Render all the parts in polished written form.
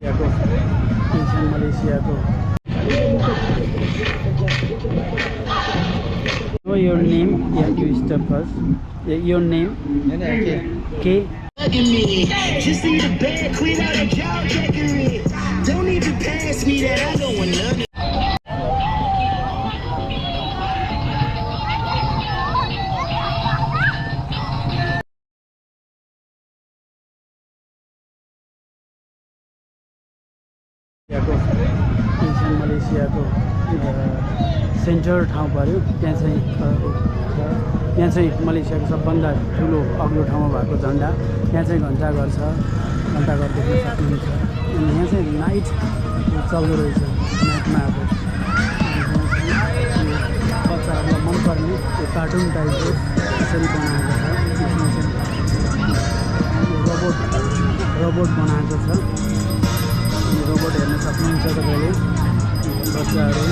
Malaysia ko. Know your name? Yeah, you step first. Yeah, your name? K. Just need a bed, clean out a job, don't even pass me that. I don't want none. Malaysia ko centre ठाउँ पर्यो त्यहाँ चाहिँ मलेसियाको सबभन्दा ठुलो अग्लो ठाउँमा भएको झन्डा यहाँ चाहिँ घन्टाघर छ घन्टाघर देख्न सक्नुहुन्छ अनि यहाँ चाहिँ नाइट चल्दो रहेछ नाइटमा अब बच्चाहरूलाई मनपर्ने त्यो कार्टुन टाइपको यसरी बनाएको छ त्यसमा चाहिँ रोबोट बनाएको छ रोबोट हेर्न सक्नुहुन्छ तपाईँले बच्चाहरू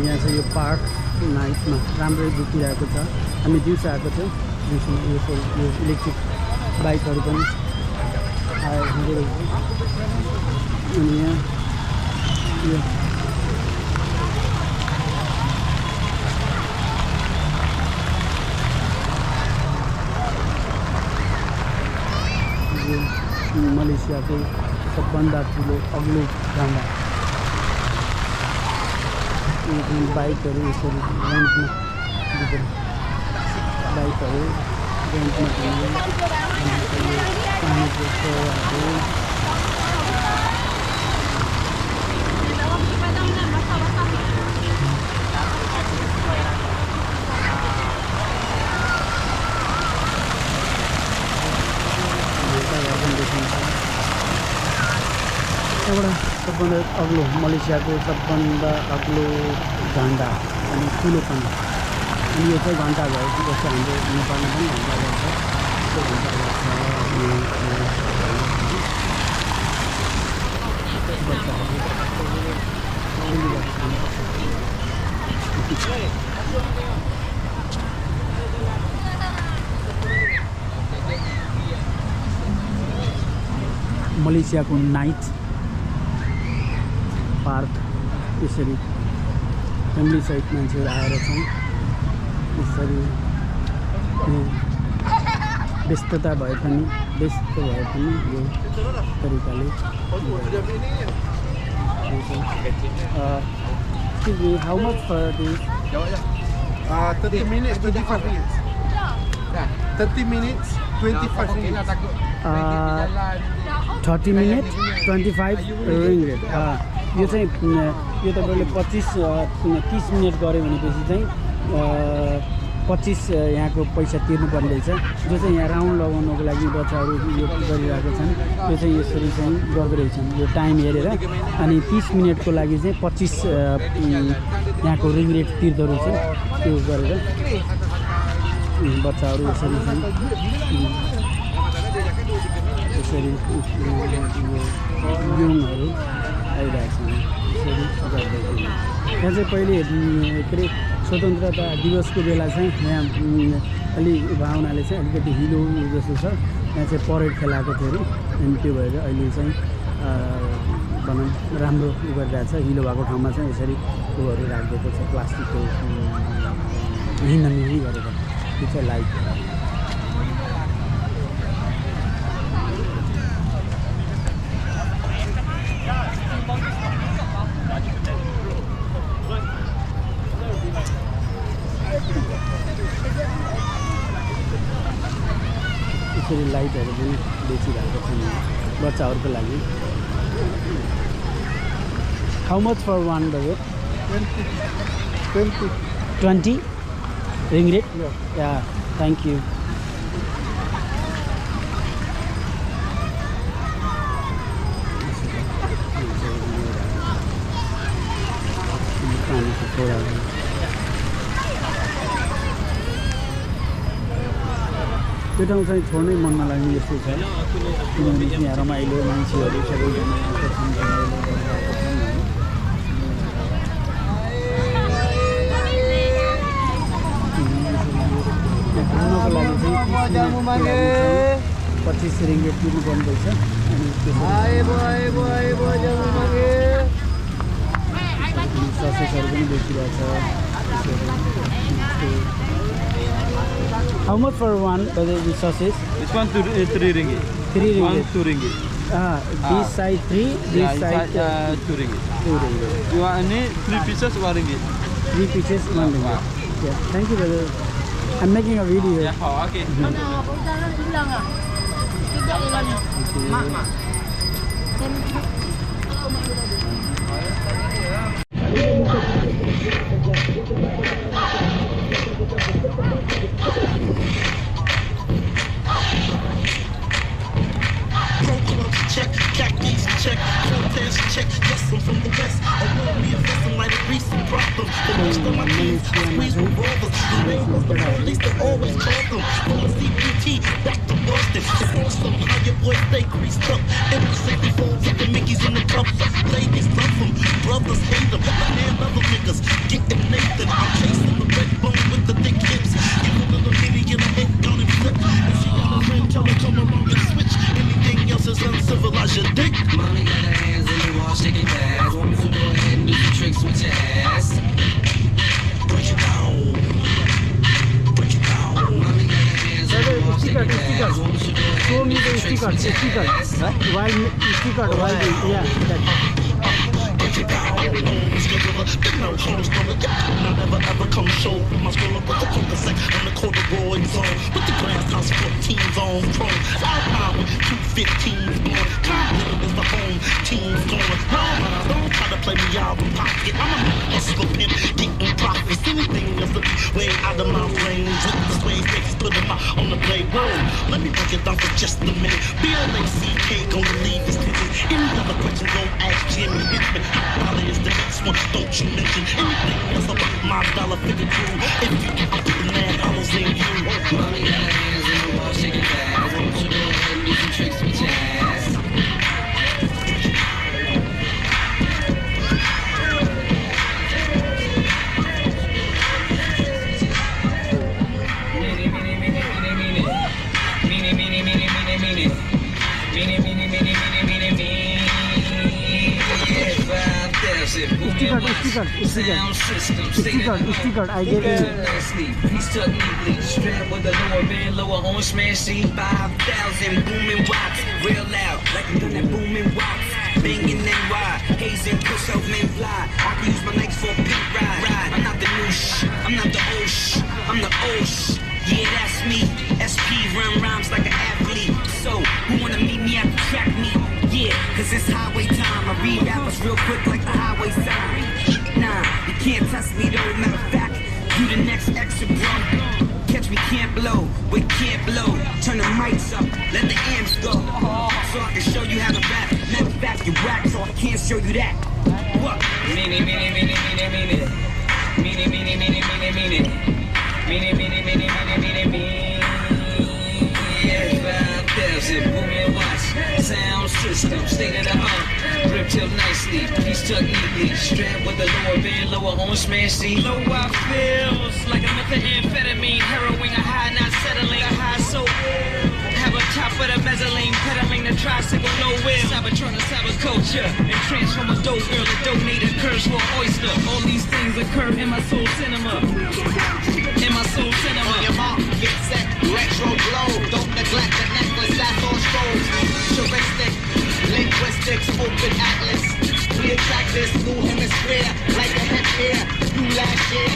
यहाँ चाहिँ यो पार्क नाइटमा राम्रै देखिरहेको छ हामी दिउँसो आएको थियौँ दिउँसोमा यो इलेक्ट्रिक बाइकहरू पनि आएर हुँदो रहेछ अनि यहाँ यो मलेसियाको सबभन्दा ठुलो अग्लो झन्डा बाइकहरू यसरी रेन्टमा बाइकहरू रेन्टमा पानीको सेवाहरू एउटा सबभन्दा अग्लो मलेसियाको सबभन्दा अग्लो झन्डा अनि ठुलो पनि अनि यो चाहिँ घन्टाघर जस्तो हाम्रो नेपालमा पनि घन्टाघर छ त्यो घन्टाघर मलेसियाको नाइट पार्क यसरी फ्यामिली सहित मान्छेहरू आएर छन् यसरी व्यस्तता भए पनि व्यस्त भए पनि यो तरिकाले how much for this? 30 minutes, 25 minutes. 30 minutes, 25 minutes. 30 minutes, 25 ringgit. यो चाहिँ यो तपाईँले 30 मिनट गऱ्यो भनेपछि चाहिँ 25 यहाँको पैसा तिर्नुपर्ने रहेछ जो चाहिँ यहाँ राउन्ड लगाउनको लागि बच्चाहरू यो गरिरहेको छन् त्यो चाहिँ यसरी चाहिँ गर्दो रहेछन् यो टाइम हेरेर अनि 30 मिनटको लागि चाहिँ 25 यहाँको रिङ रेट तिर्दो रहेछ त्यो गरेर बच्चाहरू यसरी चाहिँ यसरी युङहरू आइरहेको छन् यसरी गर्दै यहाँ चाहिँ पहिले के अरे स्वतन्त्रता दिवसको बेला चाहिँ यहाँ अलि भावनाले चाहिँ अलिकति हिलो जस्तो छ यहाँ चाहिँ परेड खेलाएको थियो अरे अनि त्यो भएर अहिले चाहिँ भनौँ राम्रो गरिरहेको छ हिलो भएको ठाउँमा चाहिँ यसरी उयोहरू राखिदिएको छ प्लास्टिकको हिँड्ने गरेर त्यो चाहिँ लाइट यसरी लाइटहरू पनि बेचिरहेको छन् बच्चाहरूको लागि हाउ मच फर वान भयो 20 ringgit या थ्याङ्क यू पानीको फोडाहरू यो ठाउँ चाहिँ छोड्नै मन नलाग्ने यस्तो छ किनभने यहाँ रमाइलो मान्छेहरू सबैजना आएको छन् रमाइलो गरिरहेको छन् घुम्नको लागि चाहिँ 25 रिङ्गेट तिर्नुपर्ने रहेछ अनि ससेसहरू पनि बेचिरहेछ How much for one the sausage? This one 3 ringgit. 3 ringgit. 1 2 ringgit. This side 3, this side 2 ringgit. 2 ringgit. You want any 3 pieces 1 ringgit? 3 pieces 1 ringgit. Yeah, thank you brother. I'm making a video. Yeah, oh, okay. Check, khakis check, Cortez check, yes, I'm from the west. I won't be a vessel like a recent problem. The most of my teams, I squeeze revolvers. The name of the police, they always call them. From the CPT, back to Boston. It's awesome how your boys stay greased up. Every 64 with the Mickeys in the cups. Ladies love them, brothers hate them. My man, other niggas, getting Nathan. I'm chasing the red bone with the thick hips. Give a little bitty in the head, got it flipped. If she got a friend, tell her come around and switch. Anything else is uncivilized, your dick. Mommy got her hands in the wall, shaking fast. Want me to go ahead and do some tricks with your ass? Break it down. Break it down. Mommy got her hands in the wall, shaking fast. Want me to go ahead Show and me do the some tricks with your sticker. ass? While sticker, while yeah, that. Break it down. Big no homes, no look. I never ever come show my school up with the poker sack on the corduroy zone. With the grass house 14s on chrome. Alpine with 215s blowing. Confident is the home team's going. Don't try to play me out of pocket. I'm a hustler pimp, getting profits. Anything else to be way out of my range. With the sway fakes, put them out on the blade. Whoa, let me break it down for just a minute. BLACK gonna leave this ticket. Any other questions, don't ask Jimmy Hitman. Dollar is the next one, don't you mention anything else about my dollar figure crew. If you get up to the $9 in you. Mommy got her hands in the wall, shaking fast. Want me to go ahead and do some tricks with your ass? Sticker, I get it. He's tucked neatly, strapped with a lower band, lower on smash seat. 5,000 booming watts, real loud, like I'm done that booming watts. Banging and wide, hazing, push out men fly. I can use my legs for a pink ride. I'm not the new I'm not the old I'm the old Yeah, that's me. SP run rhymes like an athlete. So, who wanna meet me at the track meet? Yeah, cause it's highway time. I read rappers real quick like the highway sign. Nah, you can't test me though. Matter of fact, you the next exit, bro. Catch me can't blow, we can't blow. Turn the mics up, let the amps go. So I can show you how to rap. Matter of fact, you whack, so I can't show you that. What? Meanie, meanie, meanie, meanie, meanie. Meanie, meanie, meanie, meanie, meanie. Meanie, meanie, meanie, meanie, meanie, meanie. Yeah, 5,000, boom your watch. Sound system, state of the art. Grip till nicely, piece tucked neatly. Strapped with a lower band, lower on smash seat. Low I feels like a methamphetamine. Heroin, a high, not settling. A high so ill. Have a top of the mezzanine, pedaling the tricycle, no wheel. Cybertron and cyberculture, and transform a dope girl to donate a curse for an oyster. All these things occur in my soul cinema. In my soul cinema. On your mark, get set, retro glow. Don't neglect the necklace, that's all shows. Touristic, linguistics, open atlas. We attract this new hemisphere, like a head here, you last year.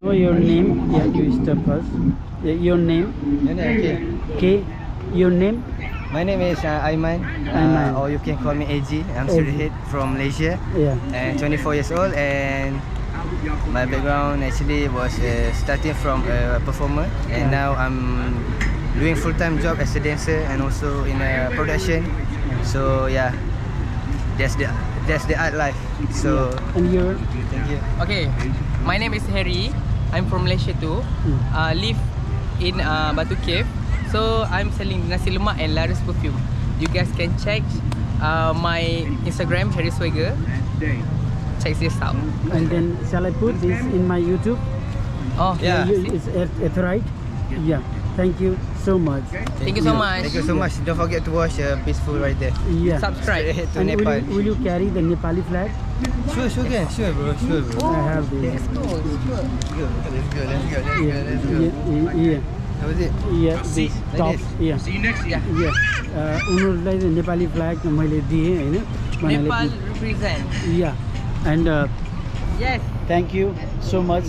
Oh, your name? Yeah, you step first. Yeah, your name? Okay. Okay. Your name? My name is Aiman, Aiman. or you can call me AG. I'm AG. Surihid from Malaysia, Yeah. and 24 years old. And my background actually was starting from a performer, and now I'm doing full-time job as a dancer and also in a production. So yeah, that's the art life. So And your? thank you. Okay, my name is Harry. I'm from Malaysia too. Live in Batu Cave. So I'm selling nasi lemak and Laris perfume. You guys can check my Instagram, Harry Swagger. Check this out. And then shall I put this in my YouTube? Oh, Yeah. It's right? Yeah. Thank you so much. thank you so much. Thank you so much. Don't forget to watch Peaceful Rider. Yeah. Subscribe. Head to And Nepal. will you carry the Nepali flag? Sure, bro. Sure, bro. I have this. Let's go. Yeah. That was it. Yeah, this top. this. Yeah. Yeah. Yeah. उनीहरूलाई चाहिँ Nepali flag मैले दिएँ हैन Nepal represent. Yeah. And Yes. thank you so much.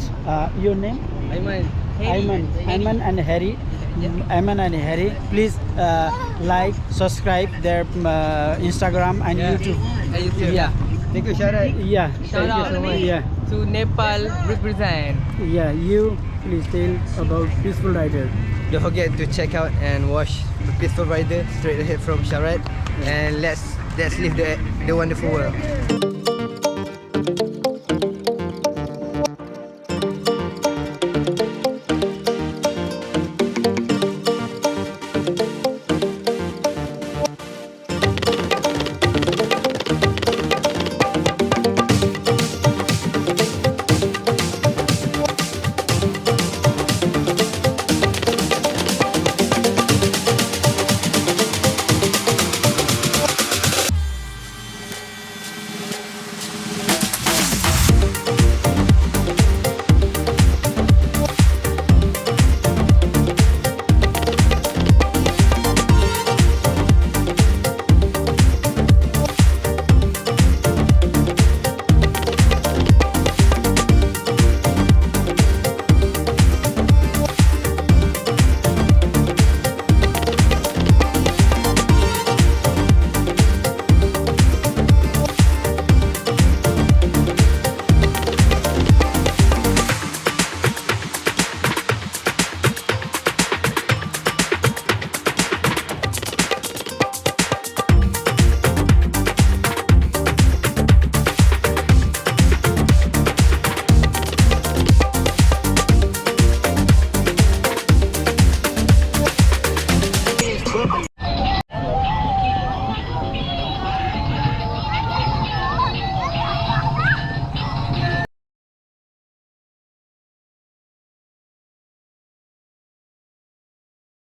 Your name? Aiman. Ayman and Harry. Ayman and Harry. Please like, subscribe their Instagram and Yeah. YouTube. Yeah. Thank you, Sharat. Yeah. Shout Thank you out so much. Yeah. to Nepal represent. Yeah. You please tell about Peaceful Rider. Don't forget to check out and watch the Peaceful Rider straight ahead from Sharat. And let's live the wonderful world.